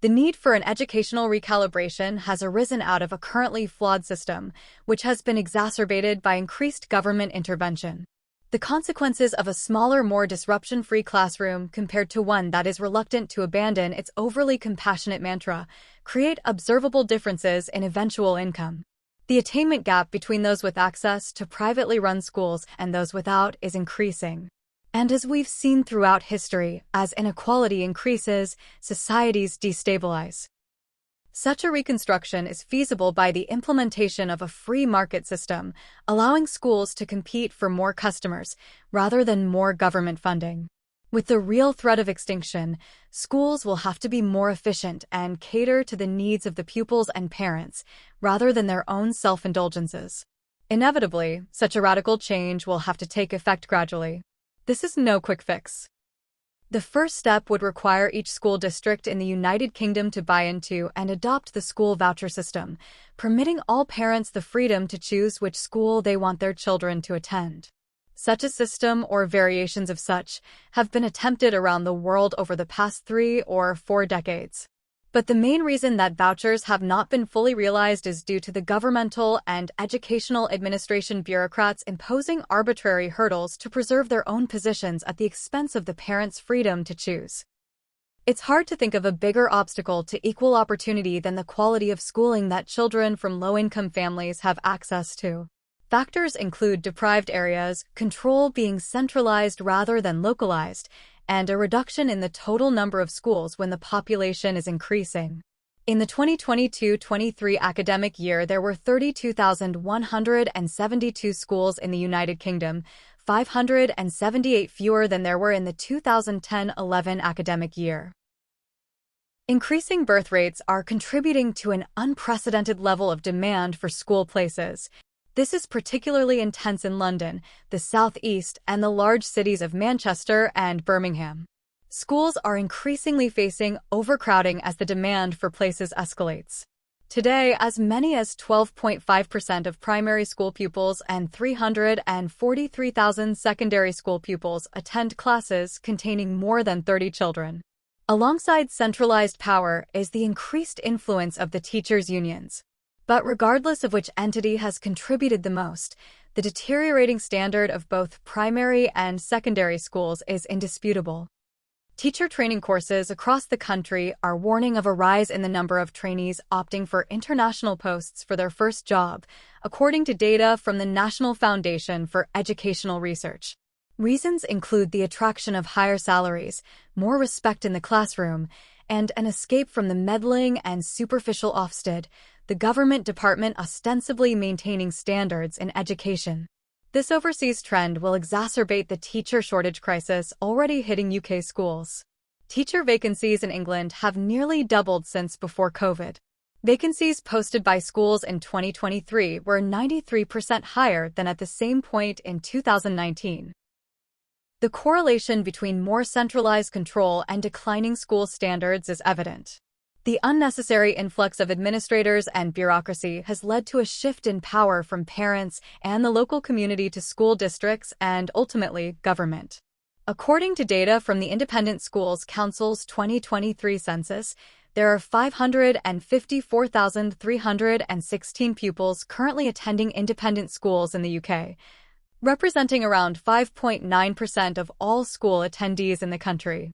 The need for an educational recalibration has arisen out of a currently flawed system, which has been exacerbated by increased government intervention. The consequences of a smaller, more disruption-free classroom compared to one that is reluctant to abandon its overly compassionate mantra create observable differences in eventual income. The attainment gap between those with access to privately run schools and those without is increasing. And as we've seen throughout history, as inequality increases, societies destabilize. Such a reconstruction is feasible by the implementation of a free market system, allowing schools to compete for more customers rather than more government funding. With the real threat of extinction, schools will have to be more efficient and cater to the needs of the pupils and parents rather than their own self-indulgences. Inevitably, such a radical change will have to take effect gradually. This is no quick fix. The first step would require each school district in the United Kingdom to buy into and adopt the school voucher system, permitting all parents the freedom to choose which school they want their children to attend. Such a system, or variations of such, have been attempted around the world over the past 3 or 4 decades. But the main reason that vouchers have not been fully realized is due to the governmental and educational administration bureaucrats imposing arbitrary hurdles to preserve their own positions at the expense of the parents' freedom to choose. It's hard to think of a bigger obstacle to equal opportunity than the quality of schooling that children from low-income families have access to. Factors include deprived areas, control being centralized rather than localized, and a reduction in the total number of schools when the population is increasing. In the 2022-23 academic year, there were 32,172 schools in the United Kingdom, 578 fewer than there were in the 2010-11 academic year. Increasing birth rates are contributing to an unprecedented level of demand for school places. This is particularly intense in London, the South East, and the large cities of Manchester and Birmingham. Schools are increasingly facing overcrowding as the demand for places escalates. Today, as many as 12.5% of primary school pupils and 343,000 secondary school pupils attend classes containing more than 30 children. Alongside centralized power is the increased influence of the teachers' unions. But regardless of which entity has contributed the most, the deteriorating standard of both primary and secondary schools is indisputable. Teacher training courses across the country are warning of a rise in the number of trainees opting for international posts for their first job, according to data from the National Foundation for Educational Research. Reasons include the attraction of higher salaries, more respect in the classroom, and an escape from the meddling and superficial Ofsted, the government department ostensibly maintaining standards in education. This overseas trend will exacerbate the teacher shortage crisis already hitting UK schools. Teacher vacancies in England have nearly doubled since before COVID. Vacancies posted by schools in 2023 were 93% higher than at the same point in 2019. The correlation between more centralized control and declining school standards is evident. The unnecessary influx of administrators and bureaucracy has led to a shift in power from parents and the local community to school districts and, ultimately, government. According to data from the Independent Schools Council's 2023 census, there are 554,316 pupils currently attending independent schools in the UK, representing around 5.9% of all school attendees in the country.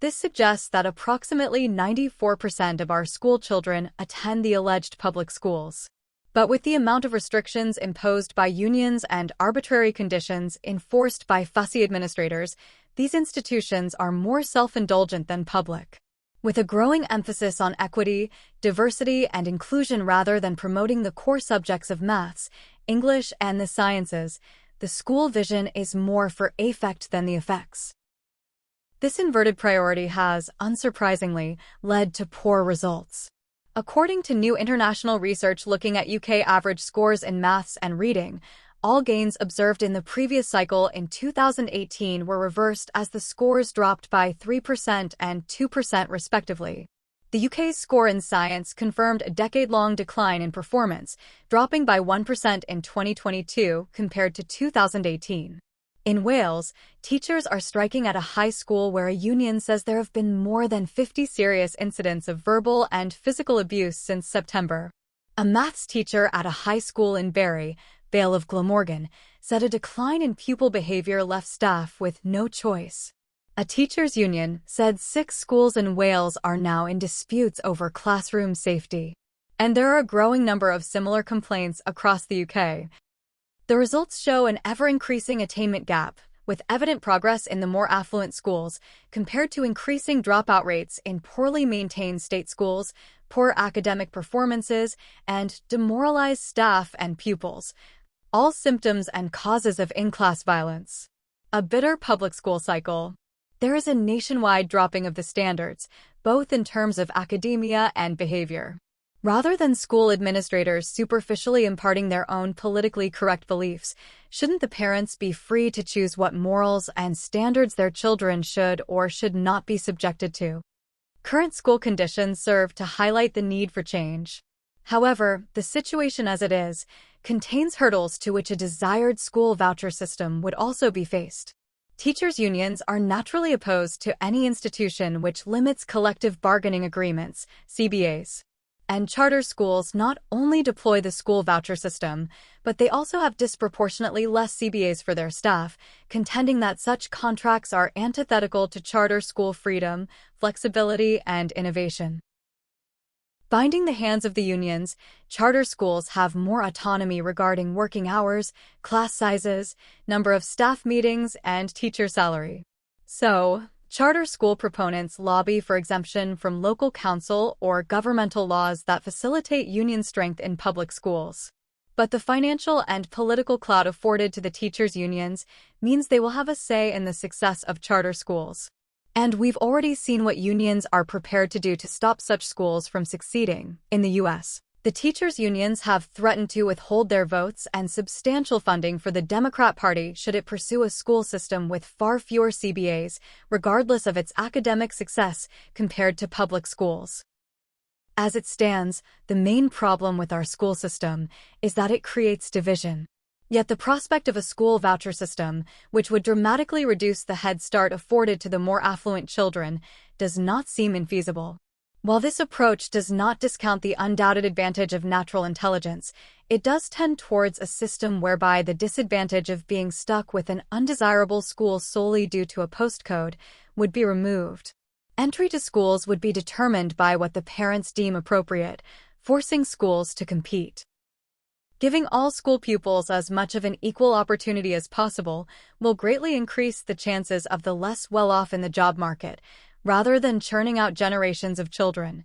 This suggests that approximately 94% of our school children attend the alleged public schools. But with the amount of restrictions imposed by unions and arbitrary conditions enforced by fussy administrators, these institutions are more self-indulgent than public. With a growing emphasis on equity, diversity, and inclusion rather than promoting the core subjects of maths, English, and the sciences, the school vision is more for affect than the effects. This inverted priority has, unsurprisingly, led to poor results. According to new international research looking at UK average scores in maths and reading, all gains observed in the previous cycle in 2018 were reversed as the scores dropped by 3% and 2% respectively. The UK's score in science confirmed a decade-long decline in performance, dropping by 1% in 2022 compared to 2018. In Wales, teachers are striking at a high school where a union says there have been more than 50 serious incidents of verbal and physical abuse since September. A maths teacher at a high school in Barry, Vale of Glamorgan, said a decline in pupil behavior left staff with no choice. A teachers' union said 6 schools in Wales are now in disputes over classroom safety. And there are a growing number of similar complaints across the UK. The results show an ever-increasing attainment gap, with evident progress in the more affluent schools, compared to increasing dropout rates in poorly maintained state schools, poor academic performances, and demoralized staff and pupils, all symptoms and causes of in-class violence. A bitter public school cycle. There is a nationwide dropping of the standards, both in terms of academia and behavior. Rather than school administrators superficially imparting their own politically correct beliefs, shouldn't the parents be free to choose what morals and standards their children should or should not be subjected to? Current school conditions serve to highlight the need for change. However, the situation as it is contains hurdles to which a desired school voucher system would also be faced. Teachers' unions are naturally opposed to any institution which limits collective bargaining agreements, CBAs. And charter schools not only deploy the school voucher system, but they also have disproportionately less CBAs for their staff, contending that such contracts are antithetical to charter school freedom, flexibility, and innovation. Binding the hands of the unions, charter schools have more autonomy regarding working hours, class sizes, number of staff meetings, and teacher salary. So, charter school proponents lobby for exemption from local council or governmental laws that facilitate union strength in public schools. But the financial and political clout afforded to the teachers' unions means they will have a say in the success of charter schools. And we've already seen what unions are prepared to do to stop such schools from succeeding. In the U.S., the teachers' unions have threatened to withhold their votes and substantial funding for the Democrat Party should it pursue a school system with far fewer CBAs, regardless of its academic success, compared to public schools. As it stands, the main problem with our school system is that it creates division. Yet the prospect of a school voucher system, which would dramatically reduce the head start afforded to the more affluent children, does not seem infeasible. While this approach does not discount the undoubted advantage of natural intelligence, it does tend towards a system whereby the disadvantage of being stuck with an undesirable school solely due to a postcode would be removed. Entry to schools would be determined by what the parents deem appropriate, forcing schools to compete. Giving all school pupils as much of an equal opportunity as possible will greatly increase the chances of the less well-off in the job market, rather than churning out generations of children,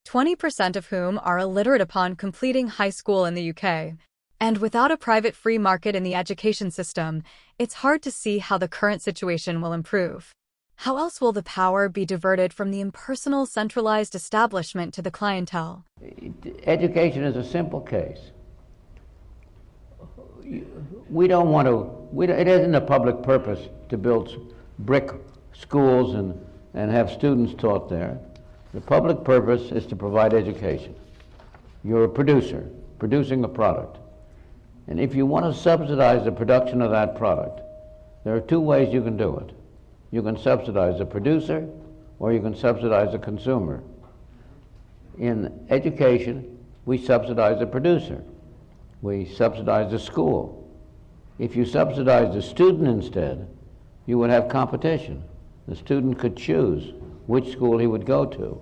20% of whom are illiterate upon completing high school in the UK. And without a private free market in the education system, it's hard to see how the current situation will improve. How else will the power be diverted from the impersonal, centralized establishment to the clientele? Education is a simple case. We don't want to, it isn't a public purpose to build brick schools and have students taught there. The public purpose is to provide education. You're a producer, producing a product. And if you want to subsidize the production of that product, there are 2 ways you can do it. You can subsidize the producer, or you can subsidize the consumer. In education, we subsidize the producer. We subsidize the school. If you subsidize the student instead, you would have competition. The student could choose which school he would go to,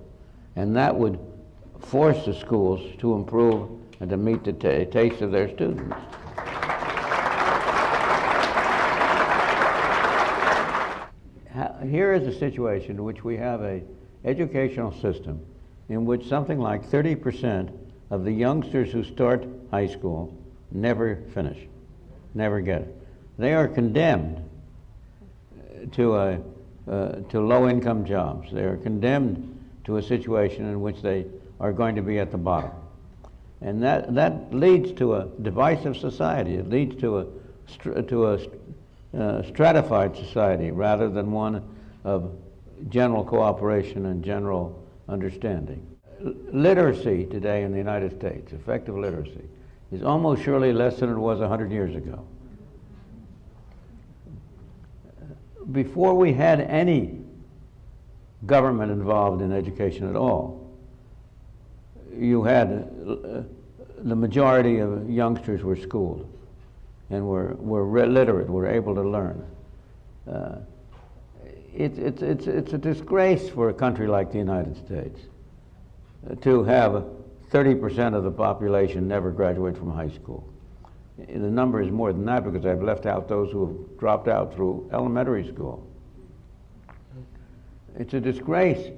and that would force the schools to improve and to meet the taste of their students. Here is a situation in which we have an educational system in which something like 30% of the youngsters who start high school never finish, never get it. They are condemned to low-income jobs. They are condemned to a situation in which they are going to be at the bottom. And that leads to a divisive society. It leads to a stratified society rather than one of general cooperation and general understanding. Literacy today in the United States, effective literacy, is almost surely less than it was 100 years ago. before we had any government involved in education at all, you had the majority of youngsters were schooled and were literate, were able to learn. It's a disgrace for a country like the United States to have 30% of the population never graduate from high school. The number is more than that because I've left out those who have dropped out through elementary school. It's a disgrace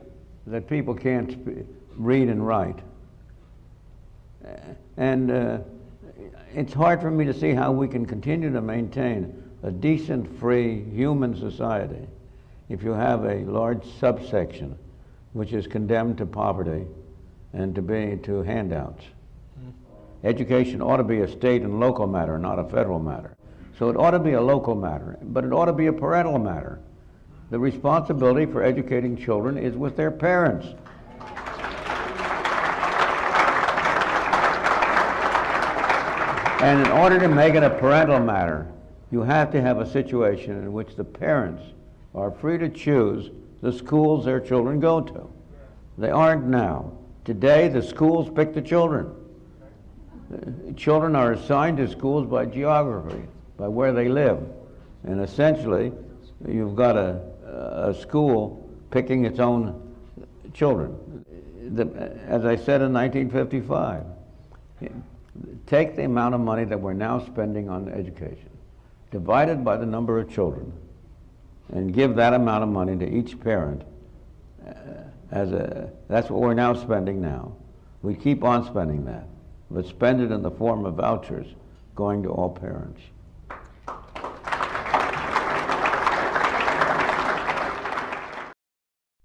that people can't read and write. And it's hard for me to see how we can continue to maintain a decent, free, human society if you have a large subsection which is condemned to poverty and to handouts. Education ought to be a state and local matter, not a federal matter. So it ought to be a local matter, but it ought to be a parental matter. The responsibility for educating children is with their parents. And in order to make it a parental matter, you have to have a situation in which the parents are free to choose the schools their children go to. They aren't now. Today, the schools pick the children. Children are assigned to schools by geography, by where they live. And essentially, you've got a school picking its own children. As I said in 1955, take the amount of money that we're now spending on education, divide it by the number of children, and give that amount of money to each parent. That's what we're now spending now. We keep on spending that, but spend it in the form of vouchers going to all parents.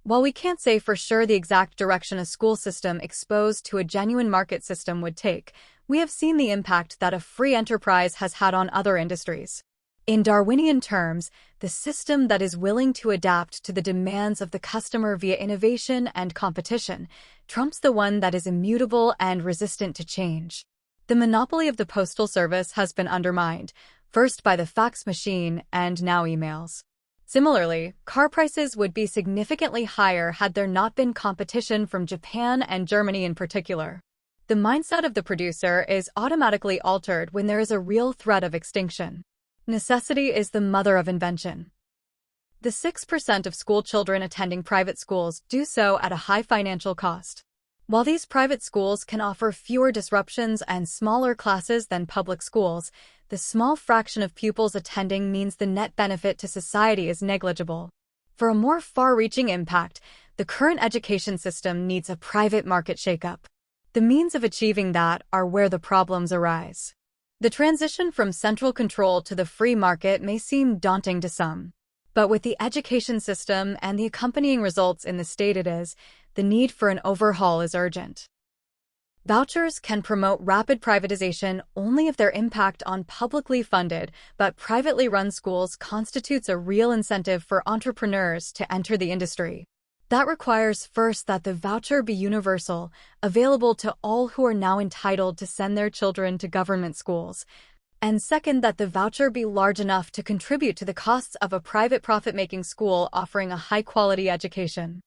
While we can't say for sure the exact direction a school system exposed to a genuine market system would take, we have seen the impact that a free enterprise has had on other industries. In Darwinian terms, the system that is willing to adapt to the demands of the customer via innovation and competition trumps the one that is immutable and resistant to change. The monopoly of the Postal Service has been undermined, first by the fax machine and now emails. Similarly, car prices would be significantly higher had there not been competition from Japan and Germany in particular. The mindset of the producer is automatically altered when there is a real threat of extinction. Necessity is the mother of invention. The 6% of school children attending private schools do so at a high financial cost. While these private schools can offer fewer disruptions and smaller classes than public schools, the small fraction of pupils attending means the net benefit to society is negligible. For a more far-reaching impact, the current education system needs a private market shakeup. The means of achieving that are where the problems arise. The transition from central control to the free market may seem daunting to some. But with the education system and the accompanying results in the state it is, the need for an overhaul is urgent. Vouchers can promote rapid privatization only if their impact on publicly funded but privately run schools constitutes a real incentive for entrepreneurs to enter the industry. That requires first that the voucher be universal, available to all who are now entitled to send their children to government schools, and second that the voucher be large enough to contribute to the costs of a private profit-making school offering a high-quality education.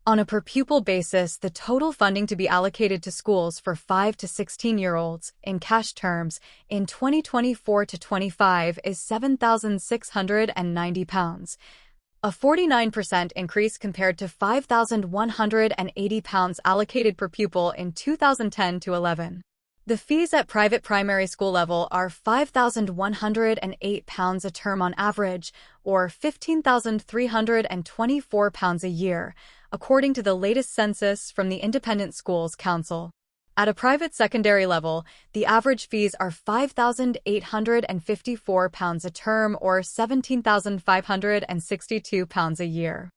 On a per-pupil basis, the total funding to be allocated to schools for 5 to 16-year-olds, in cash terms, in 2024 to 25 is £7,690. A 49% increase compared to £5,180 allocated per pupil in 2010 to 11. The fees at private primary school level are £5,108 a term on average, or £15,324 a year, according to the latest census from the Independent Schools Council. At a private secondary level, the average fees are £5,854 a term or £17,562 a year.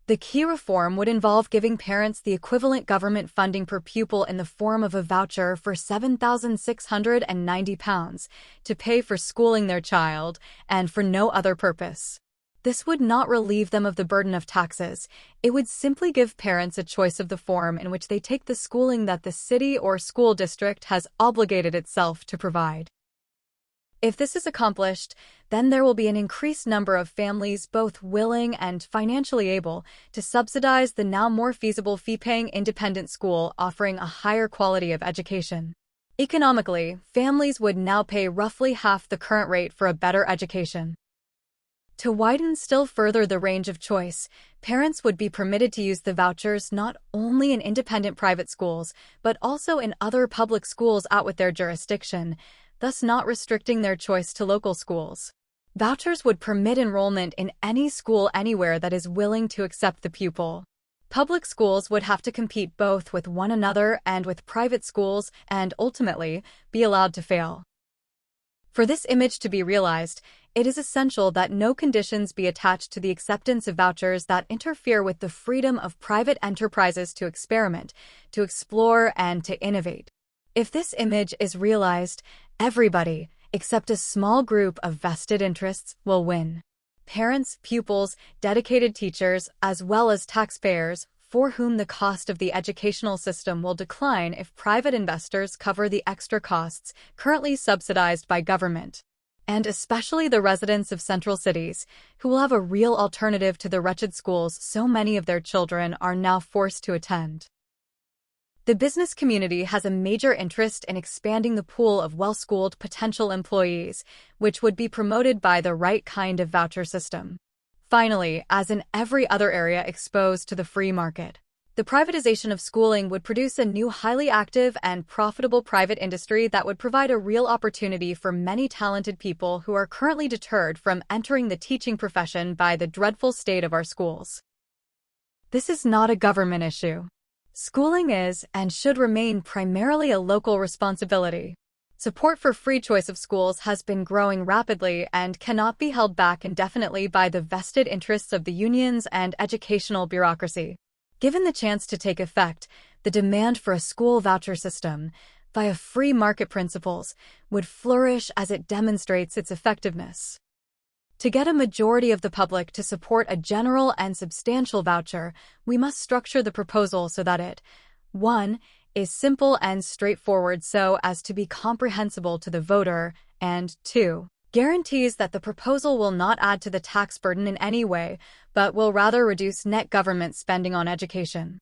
The key reform would involve giving parents the equivalent government funding per pupil in the form of a voucher for £7,690 to pay for schooling their child and for no other purpose. This would not relieve them of the burden of taxes. It would simply give parents a choice of the form in which they take the schooling that the city or school district has obligated itself to provide. If this is accomplished, then there will be an increased number of families both willing and financially able to subsidize the now more feasible fee-paying independent school offering a higher quality of education. Economically, families would now pay roughly half the current rate for a better education. To widen still further the range of choice, parents would be permitted to use the vouchers not only in independent private schools, but also in other public schools out with their jurisdiction, thus not restricting their choice to local schools. Vouchers would permit enrollment in any school anywhere that is willing to accept the pupil. Public schools would have to compete both with one another and with private schools and, ultimately, be allowed to fail. For this image to be realized, it is essential that no conditions be attached to the acceptance of vouchers that interfere with the freedom of private enterprises to experiment, to explore, and to innovate. If this image is realized, everybody, except a small group of vested interests, will win. Parents, pupils, dedicated teachers, as well as taxpayers, for whom the cost of the educational system will decline if private investors cover the extra costs currently subsidized by government. And especially the residents of central cities, who will have a real alternative to the wretched schools so many of their children are now forced to attend. The business community has a major interest in expanding the pool of well-schooled potential employees, which would be promoted by the right kind of voucher system. Finally, as in every other area exposed to the free market, the privatization of schooling would produce a new highly active and profitable private industry that would provide a real opportunity for many talented people who are currently deterred from entering the teaching profession by the dreadful state of our schools. This is not a government issue. Schooling is and should remain primarily a local responsibility. Support for free choice of schools has been growing rapidly and cannot be held back indefinitely by the vested interests of the unions and educational bureaucracy. Given the chance to take effect, the demand for a school voucher system, via free market principles, would flourish as it demonstrates its effectiveness. To get a majority of the public to support a general and substantial voucher, we must structure the proposal so that it 1. Is simple and straightforward so as to be comprehensible to the voter, and 2. Guarantees that the proposal will not add to the tax burden in any way, but will rather reduce net government spending on education.